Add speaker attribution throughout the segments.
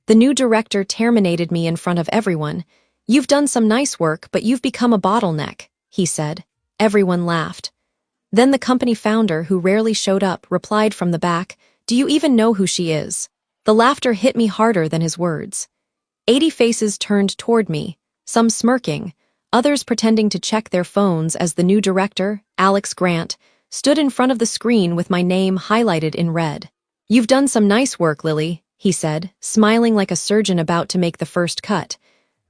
Speaker 1: The new director terminated me in front of everyone. "You've done some nice work, but you've become a bottleneck," he said. Everyone laughed. Then the company founder, who rarely showed up, replied from the back, "Do you even know who she is?" The laughter hit me harder than his words. 80 faces turned toward me, some smirking, others pretending to check their phones as the new director, Alex Grant, stood in front of the screen with my name highlighted in red. "You've done some nice work, Lily," he said, smiling like a surgeon about to make the first cut.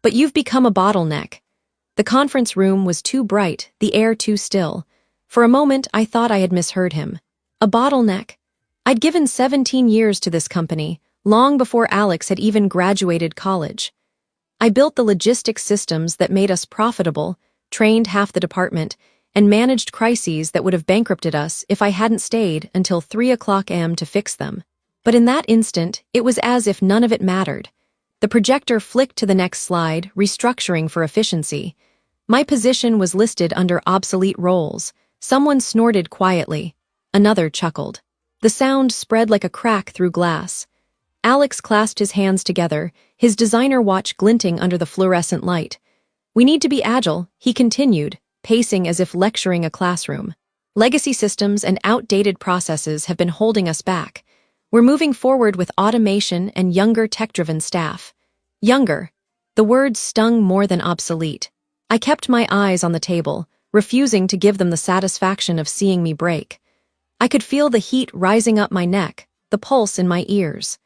Speaker 1: "But you've become a bottleneck." The conference room was too bright, the air too still. For a moment, I thought I had misheard him. A bottleneck? I'd given 17 years to this company, long before Alex had even graduated college. I built the logistics systems that made us profitable, trained half the department, and managed crises that would have bankrupted us if I hadn't stayed until 3 a.m. to fix them. But in that instant, it was as if none of it mattered. The projector flicked to the next slide, restructuring for efficiency. My position was listed under obsolete roles. Someone snorted quietly. Another chuckled. The sound spread like a crack through glass. Alex clasped his hands together, his designer watch glinting under the fluorescent light. "We need to be agile," he continued, pacing as if lecturing a classroom. "Legacy systems and outdated processes have been holding us back. We're moving forward with automation and younger tech-driven staff." Younger. The word stung more than obsolete. I kept my eyes on the table, refusing to give them the satisfaction of seeing me break. I could feel the heat rising up my neck, the pulse in my ears.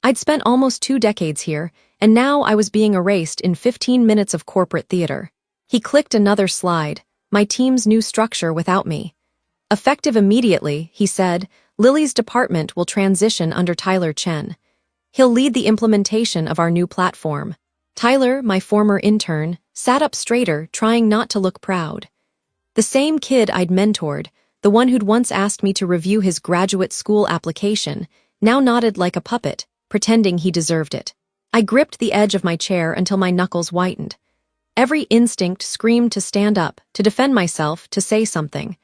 Speaker 1: I'd spent almost 2 decades here, and now I was being erased in 15 minutes of corporate theater. He clicked another slide, my team's new structure without me. "Effective immediately," he said, "Lily's department will transition under Tyler Chen. He'll lead the implementation of our new platform." Tyler, my former intern, sat up straighter, trying not to look proud. The same kid I'd mentored, the one who'd once asked me to review his graduate school application, now nodded like a puppet, pretending he deserved it. I gripped the edge of my chair until my knuckles whitened. Every instinct screamed to stand up, to defend myself, to say something.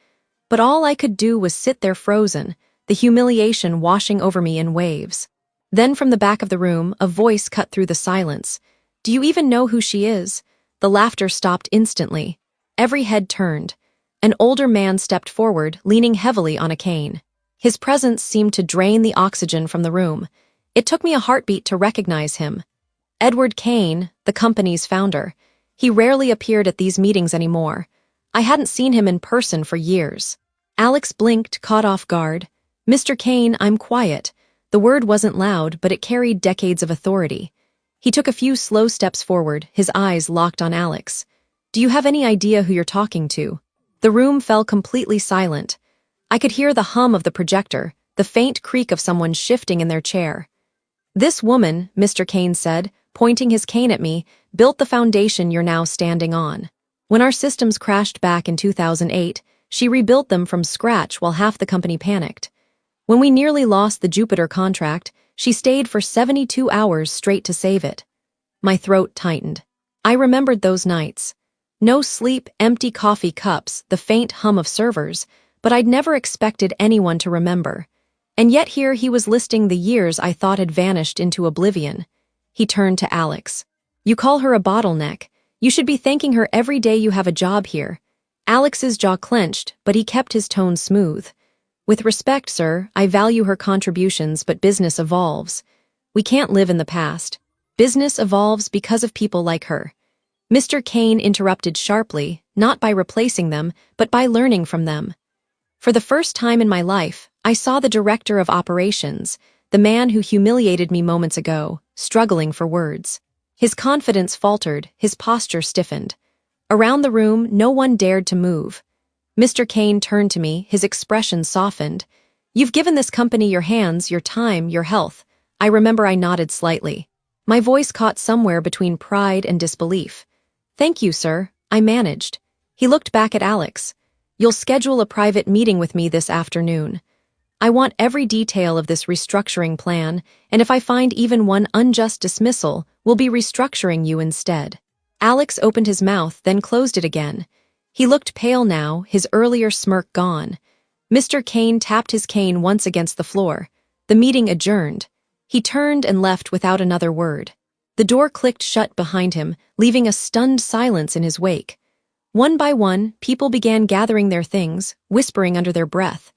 Speaker 1: But all I could do was sit there frozen, the humiliation washing over me in waves. Then from the back of the room, a voice cut through the silence. "Do you even know who she is?" The laughter stopped instantly. Every head turned. An older man stepped forward, leaning heavily on a cane. His presence seemed to drain the oxygen from the room. It took me a heartbeat to recognize him. Edward Kane, the company's founder. He rarely appeared at these meetings anymore. I hadn't seen him in person for years. Alex blinked, caught off guard. "Mr. Kane, I'm quiet." The word wasn't loud, but it carried decades of authority. He took a few slow steps forward, his eyes locked on Alex. "Do you have any idea who you're talking to?" The room fell completely silent. I could hear the hum of the projector, the faint creak of someone shifting in their chair. "This woman," Mr. Kane said, pointing his cane at me, "built the foundation you're now standing on. When our systems crashed back in 2008, she rebuilt them from scratch while half the company panicked. When we nearly lost the Jupiter contract, she stayed for 72 hours straight to save it." My throat tightened. I remembered those nights. No sleep, empty coffee cups, the faint hum of servers, but I'd never expected anyone to remember. And yet here he was listing the years I thought had vanished into oblivion. He turned to Alex. "You call her a bottleneck. You should be thanking her every day you have a job here." Alex's jaw clenched, but he kept his tone smooth. "With respect, sir, I value her contributions, but business evolves. We can't live in the past. Business evolves because of people like her." Mr. Kane interrupted sharply, not by replacing them, but by learning from them. For the first time in my life, I saw the director of operations, the man who humiliated me moments ago, struggling for words. His confidence faltered, his posture stiffened. Around the room, no one dared to move. Mr. Kane turned to me, his expression softened. "You've given this company your hands, your time, your health." I remember I nodded slightly. My voice caught somewhere between pride and disbelief. "Thank you, sir," I managed. He looked back at Alex. "You'll schedule a private meeting with me this afternoon. I want every detail of this restructuring plan, and if I find even one unjust dismissal, we'll be restructuring you instead." Alex opened his mouth, then closed it again. He looked pale now, his earlier smirk gone. Mr. Kane tapped his cane once against the floor. The meeting adjourned. He turned and left without another word. The door clicked shut behind him, leaving a stunned silence in his wake. One by one, people began gathering their things, whispering under their breath.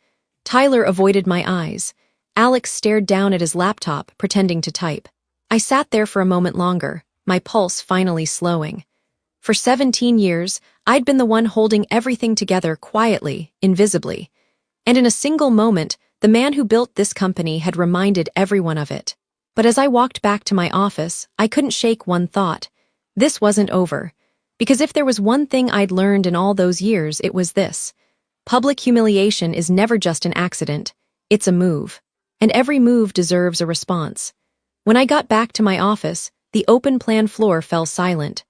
Speaker 1: Tyler avoided my eyes. Alex stared down at his laptop, pretending to type. I sat there for a moment longer, my pulse finally slowing. For 17 years, I'd been the one holding everything together quietly, invisibly. And in a single moment, the man who built this company had reminded everyone of it. But as I walked back to my office, I couldn't shake one thought. This wasn't over. Because if there was one thing I'd learned in all those years, it was this. Public humiliation is never just an accident. It's a move. And every move deserves a response. When I got back to my office, the open plan floor fell silent.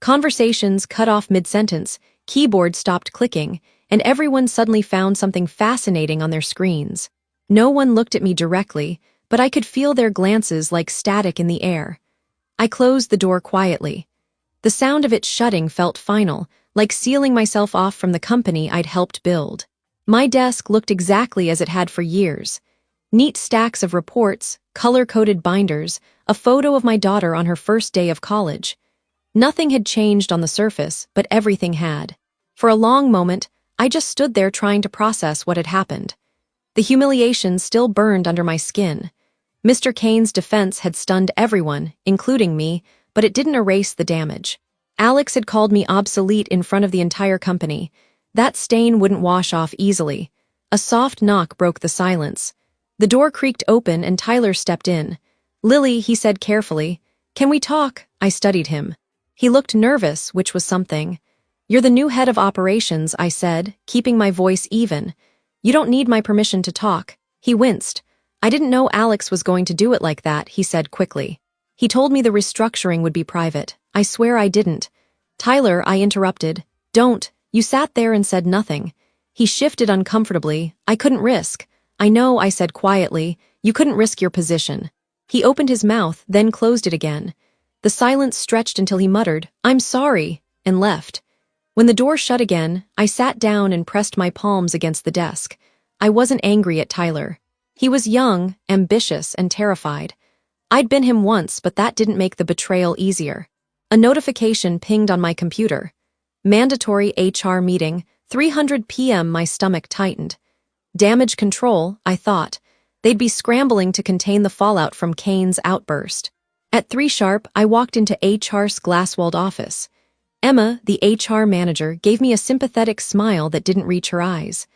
Speaker 1: Conversations cut off mid-sentence, keyboards stopped clicking, and everyone suddenly found something fascinating on their screens. No one looked at me directly, but I could feel their glances like static in the air. I closed the door quietly. The sound of it shutting felt final, like sealing myself off from the company I'd helped build. My desk looked exactly as it had for years. Neat stacks of reports, color-coded binders, a photo of my daughter on her first day of college. Nothing had changed on the surface, but everything had. For a long moment, I just stood there trying to process what had happened. The humiliation still burned under my skin. Mr. Kane's defense had stunned everyone, including me, but it didn't erase the damage. Alex had called me obsolete in front of the entire company. That stain wouldn't wash off easily. A soft knock broke the silence. The door creaked open and Tyler stepped in. "Lily," he said carefully. "Can we talk?" I studied him. He looked nervous, which was something. "You're the new head of operations," I said, keeping my voice even. "You don't need my permission to talk." He winced. "I didn't know Alex was going to do it like that," he said quickly. "He told me the restructuring would be private. I swear I didn't." "Tyler," I interrupted. "Don't. You sat there and said nothing." He shifted uncomfortably. "I couldn't risk." "I know," I said quietly. "You couldn't risk your position." He opened his mouth, then closed it again. The silence stretched until he muttered, "I'm sorry," and left. When the door shut again, I sat down and pressed my palms against the desk. I wasn't angry at Tyler. He was young, ambitious, and terrified. I'd been him once, but that didn't make the betrayal easier. A notification pinged on my computer. Mandatory HR meeting, 3:00 p.m. My stomach tightened. Damage control, I thought. They'd be scrambling to contain the fallout from Kane's outburst. At 3 sharp, I walked into HR's glass-walled office. Emma, the HR manager, gave me a sympathetic smile that didn't reach her eyes.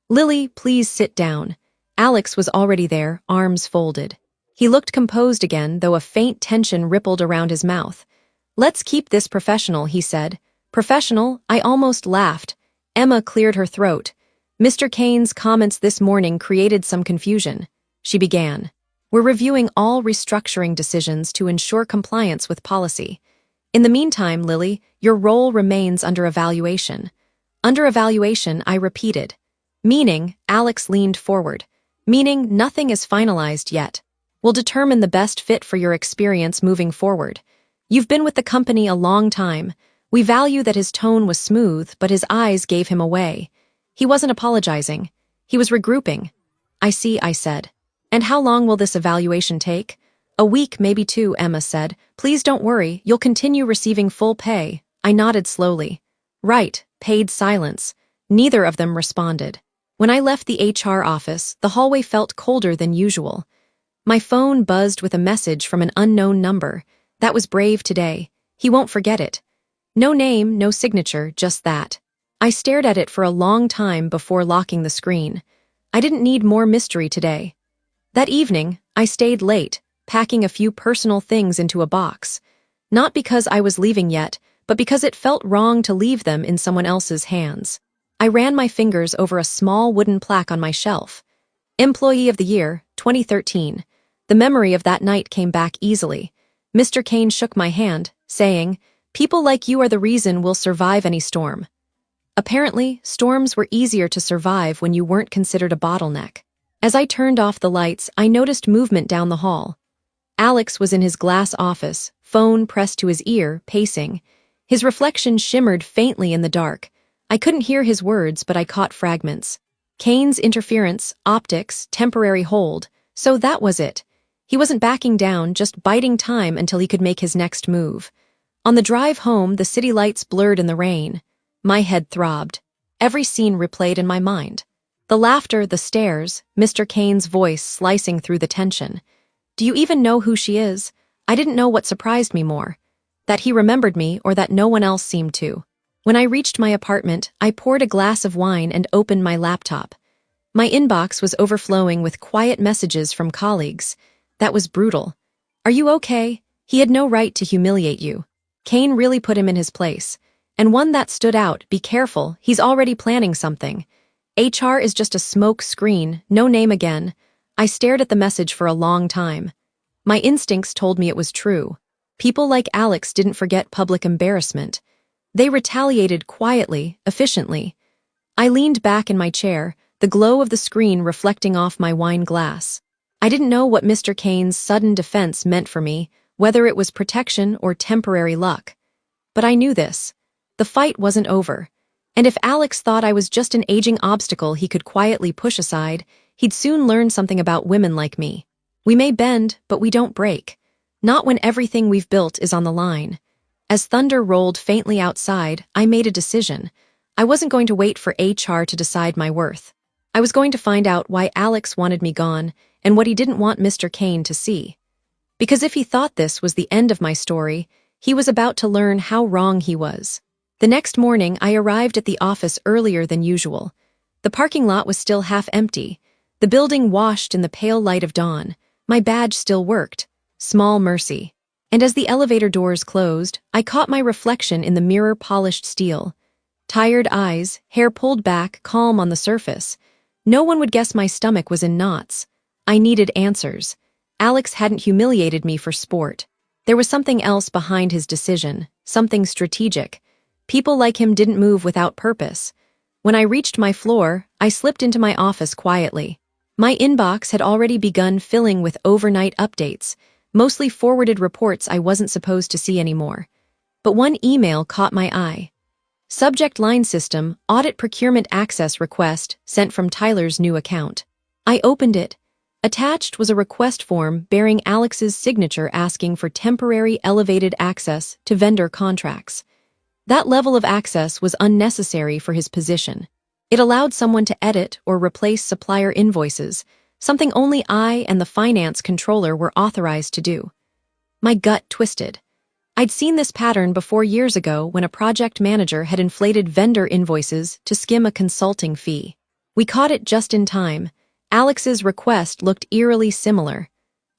Speaker 1: "Lily, please sit down." Alex was already there, arms folded. He looked composed again, though a faint tension rippled around his mouth. "Let's keep this professional," he said. "Professional?" I almost laughed. Emma cleared her throat. "Mr. Kane's comments this morning created some confusion." She began. "We're reviewing all restructuring decisions to ensure compliance with policy. In the meantime, Lily, your role remains under evaluation." "Under evaluation," I repeated. "Meaning," Alex leaned forward. "Meaning nothing is finalized yet. We'll determine the best fit for your experience moving forward. You've been with the company a long time." We value that his tone was smooth, but his eyes gave him away. He wasn't apologizing. He was regrouping. "I see," I said. "And how long will this evaluation take?" "A week, maybe 2, Emma said. "Please don't worry, you'll continue receiving full pay." I nodded slowly. "Right," paid silence. Neither of them responded. When I left the HR office, the hallway felt colder than usual. My phone buzzed with a message from an unknown number. That was Brave today. He won't forget it. No name, no signature, just that. I stared at it for a long time before locking the screen. I didn't need more mystery today. That evening, I stayed late, packing a few personal things into a box. Not because I was leaving yet, but because it felt wrong to leave them in someone else's hands. I ran my fingers over a small wooden plaque on my shelf. Employee of the Year, 2013. The memory of that night came back easily. Mr. Kane shook my hand, saying, "People like you are the reason we'll survive any storm." Apparently, storms were easier to survive when you weren't considered a bottleneck. As I turned off the lights, I noticed movement down the hall. Alex was in his glass office, phone pressed to his ear, pacing. His reflection shimmered faintly in the dark. I couldn't hear his words, but I caught fragments. Kane's interference, optics, temporary hold. So that was it. He wasn't backing down, just biding time until he could make his next move. On the drive home, the city lights blurred in the rain. My head throbbed. Every scene replayed in my mind. The laughter, the stares, Mr. Kane's voice slicing through the tension. Do you even know who she is? I didn't know what surprised me more. That he remembered me or that no one else seemed to. When I reached my apartment, I poured a glass of wine and opened my laptop. My inbox was overflowing with quiet messages from colleagues. That was brutal. Are you okay? He had no right to humiliate you. Kane really put him in his place. And one that stood out, be careful, he's already planning something. HR is just a smoke screen, no name again. I stared at the message for a long time. My instincts told me it was true. People like Alex didn't forget public embarrassment. They retaliated quietly, efficiently. I leaned back in my chair, the glow of the screen reflecting off my wine glass. I didn't know what Mr. Kane's sudden defense meant for me, whether it was protection or temporary luck. But I knew this. The fight wasn't over. And if Alex thought I was just an aging obstacle he could quietly push aside, he'd soon learn something about women like me. We may bend, but we don't break. Not when everything we've built is on the line. As thunder rolled faintly outside, I made a decision. I wasn't going to wait for HR to decide my worth. I was going to find out why Alex wanted me gone and what he didn't want Mr. Kane to see. Because if he thought this was the end of my story, he was about to learn how wrong he was. The next morning, I arrived at the office earlier than usual. The parking lot was still half empty, the building washed in the pale light of dawn. My badge still worked. Small mercy. And as the elevator doors closed, I caught my reflection in the mirror-polished steel. Tired eyes, hair pulled back, calm on the surface. No one would guess my stomach was in knots. I needed answers. Alex hadn't humiliated me for sport. There was something else behind his decision, something strategic. People like him didn't move without purpose. When I reached my floor, I slipped into my office quietly. My inbox had already begun filling with overnight updates, mostly forwarded reports I wasn't supposed to see anymore. But one email caught my eye. Subject line system, audit procurement access request sent from Tyler's new account. I opened it. Attached was a request form bearing Alex's signature asking for temporary elevated access to vendor contracts. That level of access was unnecessary for his position. It allowed someone to edit or replace supplier invoices, something only I and the finance controller were authorized to do. My gut twisted. I'd seen this pattern before years ago when a project manager had inflated vendor invoices to skim a consulting fee. We caught it just in time. Alex's request looked eerily similar.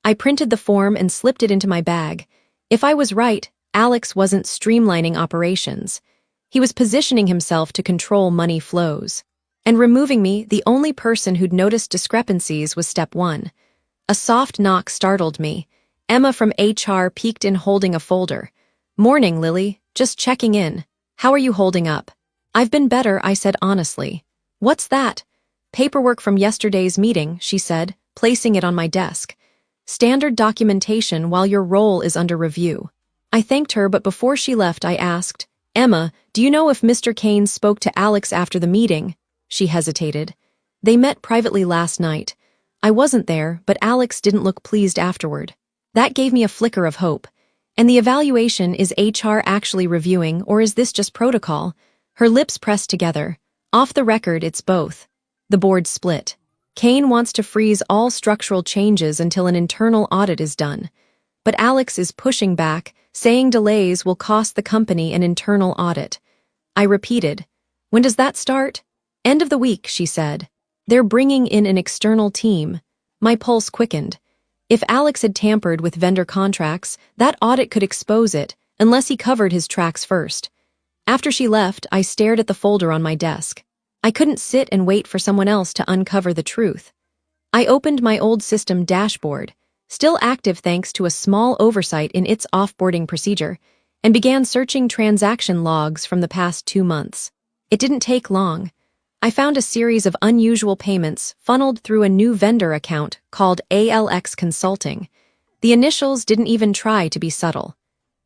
Speaker 1: I printed the form and slipped it into my bag. If I was right, Alex wasn't streamlining operations. He was positioning himself to control money flows. And removing me, the only person who'd noticed discrepancies, was step one. A soft knock startled me. Emma from HR peeked in holding a folder. "Morning, Lily. Just checking in. How are you holding up?" "I've been better," I said honestly. "What's that?" "Paperwork from yesterday's meeting," she said, placing it on my desk. "Standard documentation while your role is under review." I thanked her, but before she left, I asked, "Emma, do you know if Mr. Kane spoke to Alex after the meeting?" She hesitated. "They met privately last night. I wasn't there, but Alex didn't look pleased afterward." That gave me a flicker of hope. "And the evaluation, is HR actually reviewing, or is this just protocol?" Her lips pressed together. "Off the record, it's both." The board split. Kane wants to freeze all structural changes until an internal audit is done. But Alex is pushing back, saying delays will cost the company an internal audit. I repeated, "When does that start?" "End of the week," she said. "They're bringing in an external team." My pulse quickened. If Alex had tampered with vendor contracts, that audit could expose it, unless he covered his tracks first. After she left, I stared at the folder on my desk. I couldn't sit and wait for someone else to uncover the truth. I opened my old system dashboard, still active thanks to a small oversight in its offboarding procedure, and began searching transaction logs from the past 2 months. It didn't take long. I found a series of unusual payments funneled through a new vendor account called ALX Consulting. The initials didn't even try to be subtle.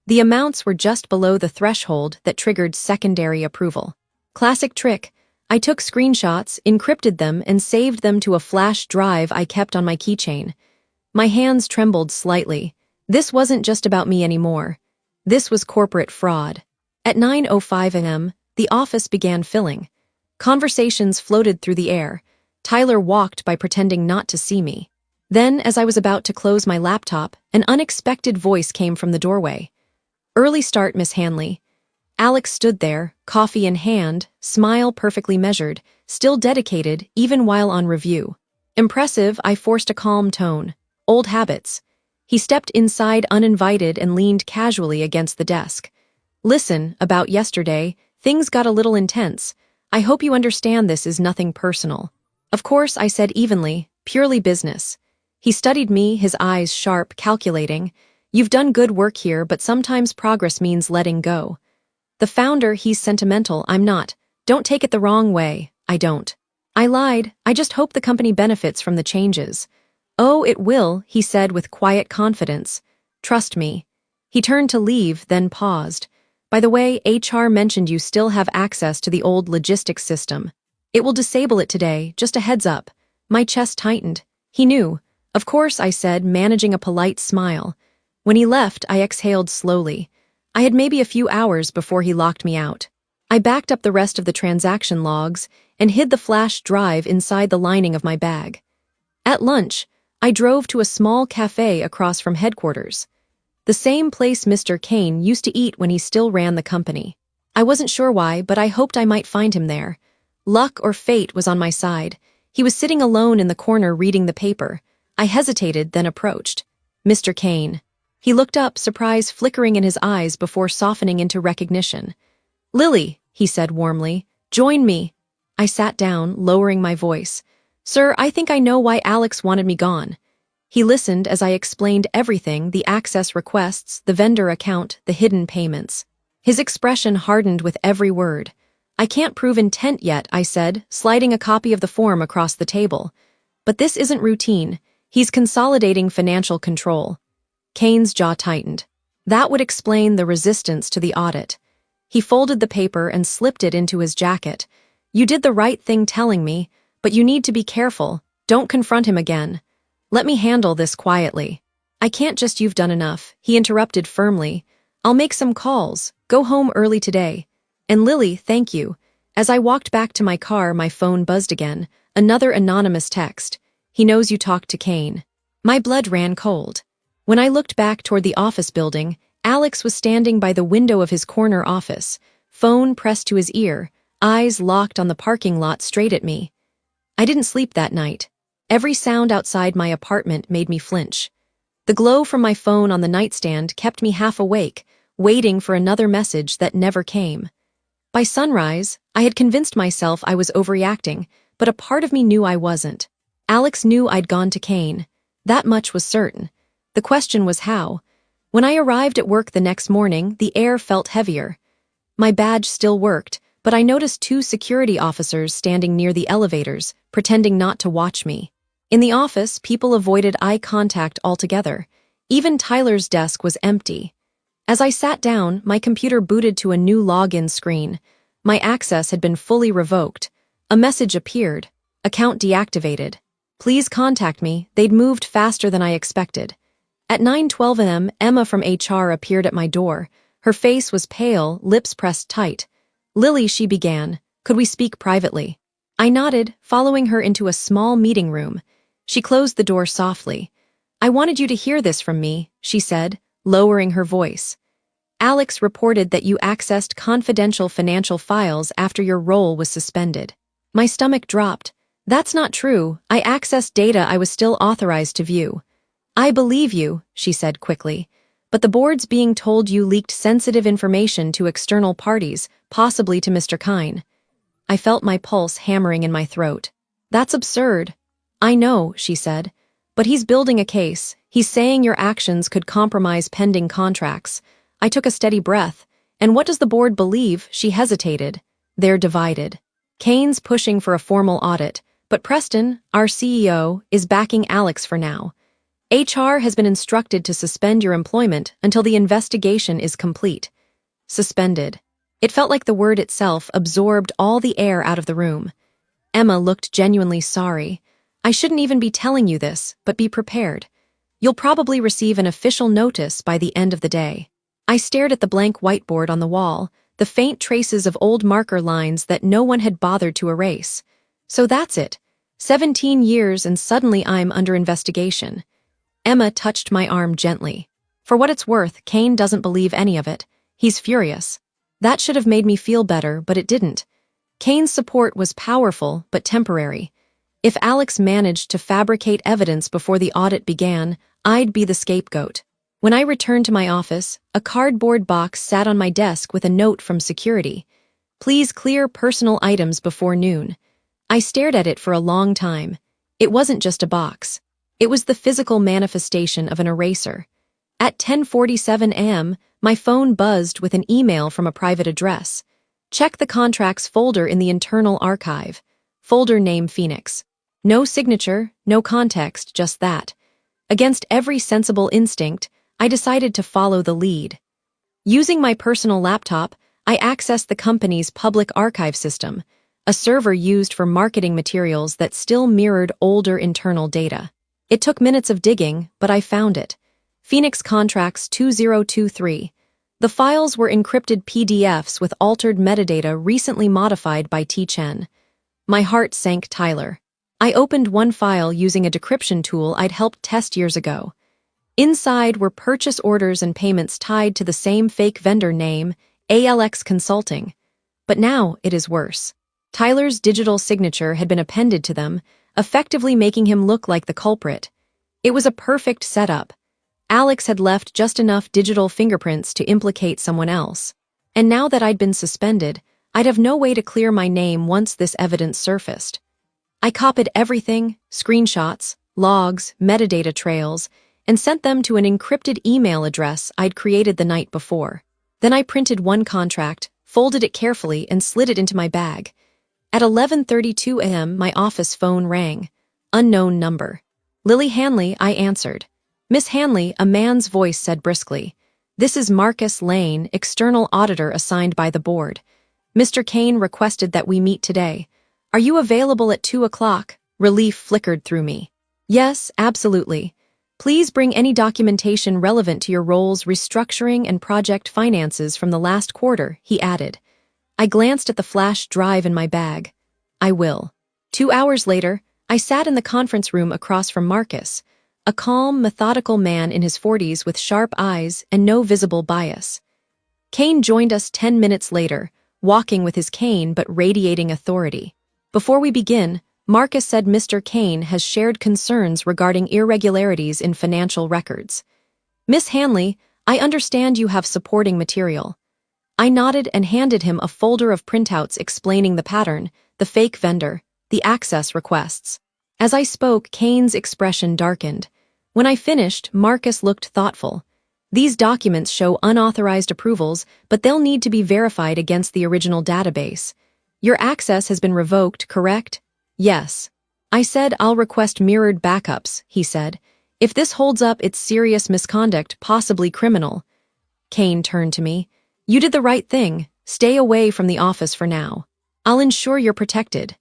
Speaker 1: The amounts were just below the threshold that triggered secondary approval. Classic trick. I took screenshots, encrypted them, and saved them to a flash drive I kept on my keychain. My hands trembled slightly. This wasn't just about me anymore. This was corporate fraud. At 9:05 a.m., the office began filling. Conversations floated through the air. Tyler walked by pretending not to see me. Then, as I was about to close my laptop, an unexpected voice came from the doorway. "Early start, Miss Hanley." Alex stood there, coffee in hand, smile perfectly measured, still dedicated even while on review. Impressive, I forced a calm tone. Old habits. He stepped inside uninvited and leaned casually against the desk. "Listen, about yesterday, things got a little intense. I hope you understand this is nothing personal." "Of course," I said evenly, "purely business." He studied me, his eyes sharp, calculating. "You've done good work here, but sometimes progress means letting go." "The founder, he's sentimental, I'm not. Don't take it the wrong way, I don't." I lied. "I just hope the company benefits from the changes." "Oh, it will," he said with quiet confidence. "Trust me." He turned to leave, then paused. "By the way, HR mentioned you still have access to the old logistics system. It will disable it today, just a heads up." My chest tightened. He knew. "Of course," I said, managing a polite smile. When he left, I exhaled slowly. I had maybe a few hours before he locked me out. I backed up the rest of the transaction logs and hid the flash drive inside the lining of my bag. At lunch, I drove to a small cafe across from headquarters. The same place Mr. Kane used to eat when he still ran the company. I wasn't sure why, but I hoped I might find him there. Luck or fate was on my side. He was sitting alone in the corner reading the paper. I hesitated, then approached. "Mr. Kane." He looked up, surprise flickering in his eyes before softening into recognition. "Lily," he said warmly, "join me." I sat down, lowering my voice. "Sir, I think I know why Alex wanted me gone." He listened as I explained everything, the access requests, the vendor account, the hidden payments. His expression hardened with every word. "I can't prove intent yet," I said, sliding a copy of the form across the table. "But this isn't routine. He's consolidating financial control." Kane's jaw tightened. That would explain the resistance to the audit. He folded the paper and slipped it into his jacket. "You did the right thing telling me, but you need to be careful. Don't confront him again. Let me handle this quietly." "I can't just you've done enough," he interrupted firmly. "I'll make some calls. Go home early today. And Lily, thank you." As I walked back to my car, my phone buzzed again. Another anonymous text. "He knows you talked to Kane." My blood ran cold. When I looked back toward the office building, Alex was standing by the window of his corner office, phone pressed to his ear, eyes locked on the parking lot straight at me. I didn't sleep that night. Every sound outside my apartment made me flinch. The glow from my phone on the nightstand kept me half awake, waiting for another message that never came. By sunrise, I had convinced myself I was overreacting, but a part of me knew I wasn't. Alex knew I'd gone to Kane. That much was certain. The question was how. When I arrived at work the next morning, the air felt heavier. My badge still worked, but I noticed two security officers standing near the elevators, pretending not to watch me. In the office, people avoided eye contact altogether. Even Tyler's desk was empty. As I sat down, my computer booted to a new login screen. My access had been fully revoked. A message appeared. "Account deactivated. Please contact me." They'd moved faster than I expected. At 9:12 a.m., Emma from HR appeared at my door. Her face was pale, lips pressed tight. "Lily," she began, "could we speak privately?" I nodded, following her into a small meeting room. She closed the door softly. "I wanted you to hear this from me," she said, lowering her voice. "Alex reported that you accessed confidential financial files after your role was suspended." My stomach dropped. "That's not true. I accessed data I was still authorized to view." "I believe you," she said quickly, "but the board's being told you leaked sensitive information to external parties, possibly to Mr. Kine." I felt my pulse hammering in my throat. "That's absurd." "I know," she said, "but he's building a case. He's saying your actions could compromise pending contracts." I took a steady breath. "And what does the board believe?" She hesitated. "They're divided. Kane's pushing for a formal audit, but Preston, our CEO, is backing Alex for now. HR has been instructed to suspend your employment until the investigation is complete." Suspended. It felt like the word itself absorbed all the air out of the room. Emma looked genuinely sorry. "I shouldn't even be telling you this, but be prepared." You'll probably receive an official notice by the end of the day. I stared at the blank whiteboard on the wall, the faint traces of old marker lines that no one had bothered to erase. So that's it. 17 years and suddenly I'm under investigation. Emma touched my arm gently. For what it's worth, Kane doesn't believe any of it. He's furious. That should have made me feel better, but it didn't. Kane's support was powerful, but temporary. If Alex managed to fabricate evidence before the audit began, I'd be the scapegoat. When I returned to my office, a cardboard box sat on my desk with a note from security. Please clear personal items before noon. I stared at it for a long time. It wasn't just a box. It was the physical manifestation of an eraser. At 10:47 a.m., my phone buzzed with an email from a private address. Check the contracts folder in the internal archive. Folder name Phoenix. No signature, no context, just that. Against every sensible instinct, I decided to follow the lead. Using my personal laptop, I accessed the company's public archive system, a server used for marketing materials that still mirrored older internal data. It took minutes of digging, but I found it. Phoenix Contracts 2023. The files were encrypted PDFs with altered metadata recently modified by T. Chen. My heart sank. Tyler. I opened one file using a decryption tool I'd helped test years ago. Inside were purchase orders and payments tied to the same fake vendor name, ALX Consulting. But now it is worse. Tyler's digital signature had been appended to them, effectively making him look like the culprit. It was a perfect setup. Alex had left just enough digital fingerprints to implicate someone else. And now that I'd been suspended, I'd have no way to clear my name once this evidence surfaced. I copied everything, screenshots, logs, metadata trails, and sent them to an encrypted email address I'd created the night before. Then I printed one contract, folded it carefully, and slid it into my bag. At 11:32 a.m., my office phone rang. Unknown number. Lily Hanley, I answered. Miss Hanley, a man's voice said briskly. This is Marcus Lane, external auditor assigned by the board. Mr. Kane requested that we meet today. Are you available at 2 o'clock? Relief flickered through me. Yes, absolutely. Please bring any documentation relevant to your role's restructuring and project finances from the last quarter, he added. I glanced at the flash drive in my bag. I will. 2 hours later, I sat in the conference room across from Marcus, a calm, methodical man in his 40s with sharp eyes and no visible bias. Kane joined us 10 minutes later, walking with his cane but radiating authority. Before we begin, Marcus said Mr. Kane has shared concerns regarding irregularities in financial records. Miss Hanley, I understand you have supporting material. I nodded and handed him a folder of printouts explaining the pattern, the fake vendor, the access requests. As I spoke, Kane's expression darkened. When I finished, Marcus looked thoughtful. These documents show unauthorized approvals, but they'll need to be verified against the original database. Your access has been revoked, correct? Yes. I said I'll request mirrored backups, he said. If this holds up, it's serious misconduct, possibly criminal. Kane turned to me. You did the right thing. Stay away from the office for now. I'll ensure you're protected.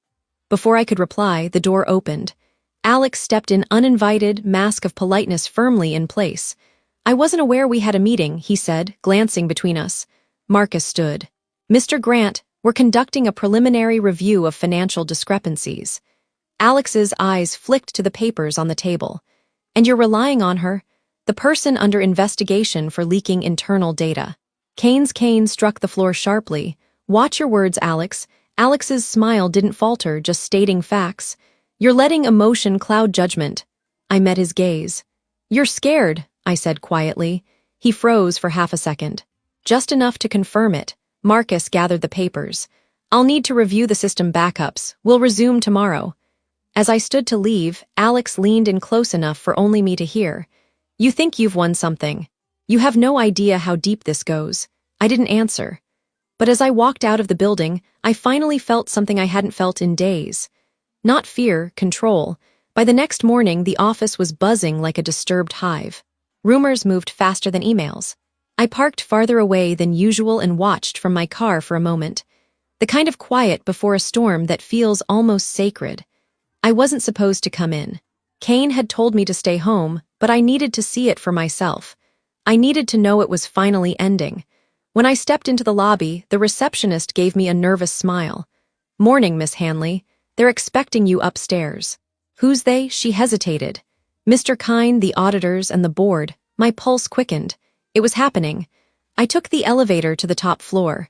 Speaker 1: Before I could reply, the door opened. Alex stepped in uninvited, mask of politeness firmly in place. I wasn't aware we had a meeting, he said, glancing between us. Marcus stood. Mr. Grant, we're conducting a preliminary review of financial discrepancies. Alex's eyes flicked to the papers on the table. And you're relying on her, the person under investigation for leaking internal data. Kane's cane struck the floor sharply. Watch your words, Alex. Alex's smile didn't falter, just stating facts. You're letting emotion cloud judgment. I met his gaze. You're scared, I said quietly. He froze for half a second. Just enough to confirm it. Marcus gathered the papers. I'll need to review the system backups. We'll resume tomorrow. As I stood to leave, Alex leaned in close enough for only me to hear. You think you've won something. You have no idea how deep this goes. I didn't answer. But as I walked out of the building, I finally felt something I hadn't felt in days. Not fear, control. By the next morning, the office was buzzing like a disturbed hive. Rumors moved faster than emails. I parked farther away than usual and watched from my car for a moment. The kind of quiet before a storm that feels almost sacred. I wasn't supposed to come in. Kane had told me to stay home, but I needed to see it for myself. I needed to know it was finally ending. When I stepped into the lobby, the receptionist gave me a nervous smile. "Morning, Miss Hanley. They're expecting you upstairs." "Who's they?" She hesitated. "Mr. Kine, the auditors, and the board." My pulse quickened. It was happening. I took the elevator to the top floor.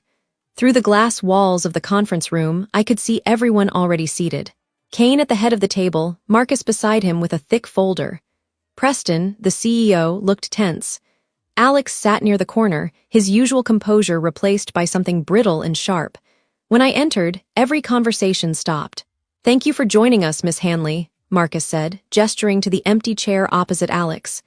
Speaker 1: Through the glass walls of the conference room, I could see everyone already seated. Kane at the head of the table, Marcus beside him with a thick folder. Preston, the CEO, looked tense. Alex sat near the corner, his usual composure replaced by something brittle and sharp. When I entered, every conversation stopped. "Thank you for joining us, Miss Hanley," Marcus said, gesturing to the empty chair opposite Alex.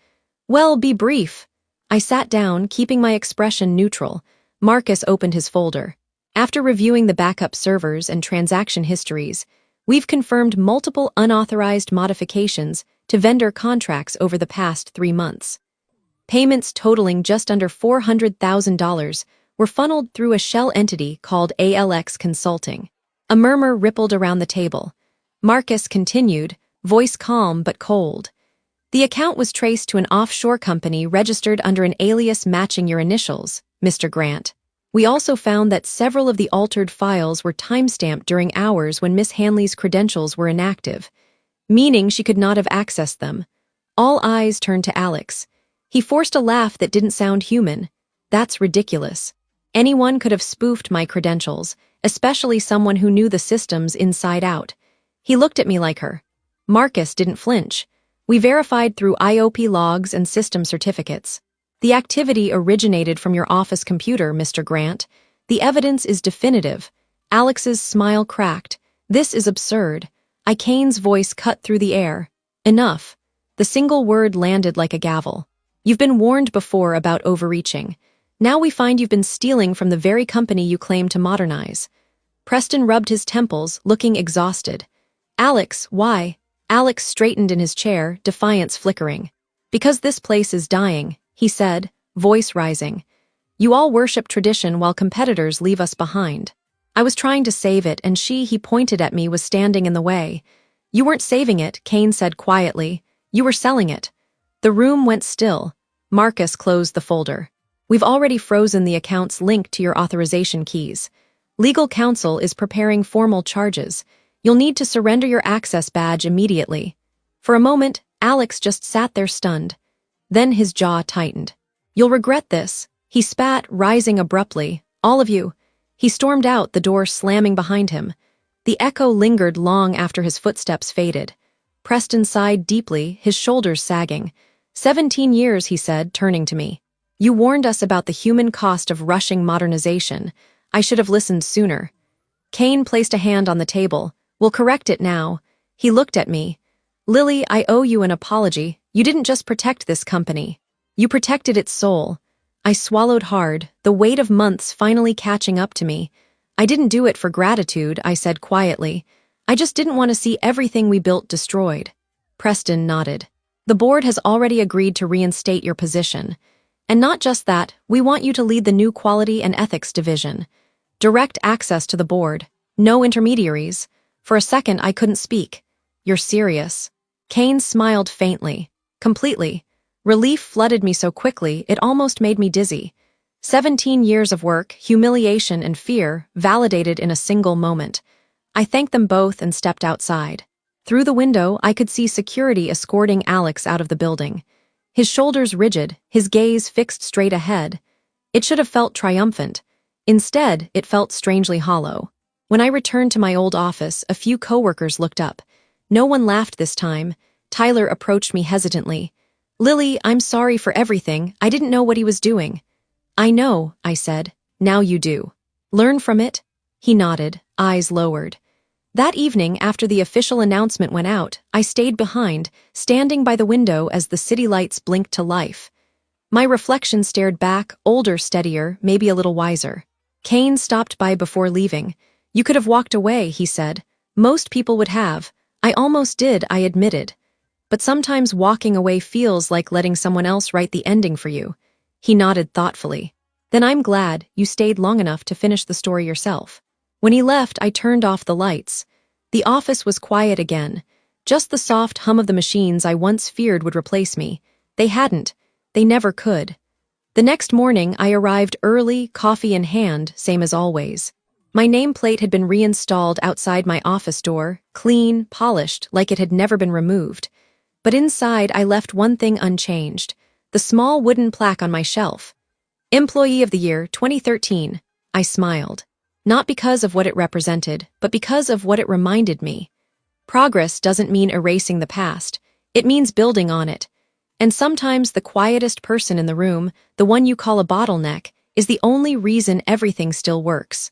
Speaker 1: "Well, be brief." I sat down, keeping my expression neutral. Marcus opened his folder. "After reviewing the backup servers and transaction histories, we've confirmed multiple unauthorized modifications to vendor contracts over the past 3 months. Payments totaling just under $400,000 were funneled through a shell entity called ALX Consulting." A murmur rippled around the table. Marcus continued, voice calm but cold. "The account was traced to an offshore company registered under an alias matching your initials, Mr. Grant. We also found that several of the altered files were timestamped during hours when Miss Hanley's credentials were inactive, meaning she could not have accessed them." All eyes turned to Alex. He forced a laugh that didn't sound human. "That's ridiculous. Anyone could have spoofed my credentials, especially someone who knew the systems inside out." He looked at me like her. Marcus didn't flinch. "We verified through IOP logs and system certificates. The activity originated from your office computer, Mr. Grant. The evidence is definitive." Alex's smile cracked. "This is absurd." Kane's voice cut through the air. "Enough." The single word landed like a gavel. "You've been warned before about overreaching. Now we find you've been stealing from the very company you claim to modernize." Preston rubbed his temples, looking exhausted. "Alex, why?" Alex straightened in his chair, defiance flickering. "Because this place is dying," he said, voice rising. "You all worship tradition while competitors leave us behind. I was trying to save it, and he pointed at me, was standing in the way." "You weren't saving it," Kane said quietly. "You were selling it." The room went still. Marcus closed the folder. "We've already frozen the accounts linked to your authorization keys. Legal counsel is preparing formal charges. You'll need to surrender your access badge immediately." For a moment, Alex just sat there stunned. Then his jaw tightened. "You'll regret this." He spat, rising abruptly. "All of you." He stormed out, the door slamming behind him. The echo lingered long after his footsteps faded. Preston sighed deeply, his shoulders sagging. 17 years, he said, turning to me. "You warned us about the human cost of rushing modernization. I should have listened sooner." Kane placed a hand on the table. "We'll correct it now." He looked at me. "Lily, I owe you an apology. You didn't just protect this company. You protected its soul." I swallowed hard, the weight of months finally catching up to me. "I didn't do it for gratitude," I said quietly. "I just didn't want to see everything we built destroyed." Preston nodded. "The board has already agreed to reinstate your position. And not just that, we want you to lead the new Quality and Ethics Division. Direct access to the board. No intermediaries." For a second, I couldn't speak. "You're serious?" Kane smiled faintly. "Completely." Relief flooded me so quickly, it almost made me dizzy. 17 years of work, humiliation, and fear, validated in a single moment. I thanked them both and stepped outside. Through the window, I could see security escorting Alex out of the building. His shoulders rigid, his gaze fixed straight ahead. It should have felt triumphant. Instead, it felt strangely hollow. When I returned to my old office, a few coworkers looked up. No one laughed this time. Tyler approached me hesitantly. "Lily, I'm sorry for everything. I didn't know what he was doing." "I know," I said. "Now you do. Learn from it." He nodded, eyes lowered. That evening, after the official announcement went out, I stayed behind, standing by the window as the city lights blinked to life. My reflection stared back, older, steadier, maybe a little wiser. Kane stopped by before leaving. "You could have walked away," he said. "Most people would have. I almost did," I admitted. "But sometimes walking away feels like letting someone else write the ending for you." He nodded thoughtfully. "Then I'm glad you stayed long enough to finish the story yourself." When he left, I turned off the lights. The office was quiet again. Just the soft hum of the machines I once feared would replace me. They hadn't. They never could. The next morning, I arrived early, coffee in hand, same as always. My nameplate had been reinstalled outside my office door, clean, polished, like it had never been removed. But inside, I left one thing unchanged: the small wooden plaque on my shelf. Employee of the Year, 2013. I smiled. Not because of what it represented, but because of what it reminded me. Progress doesn't mean erasing the past. It means building on it. And sometimes the quietest person in the room, the one you call a bottleneck, is the only reason everything still works.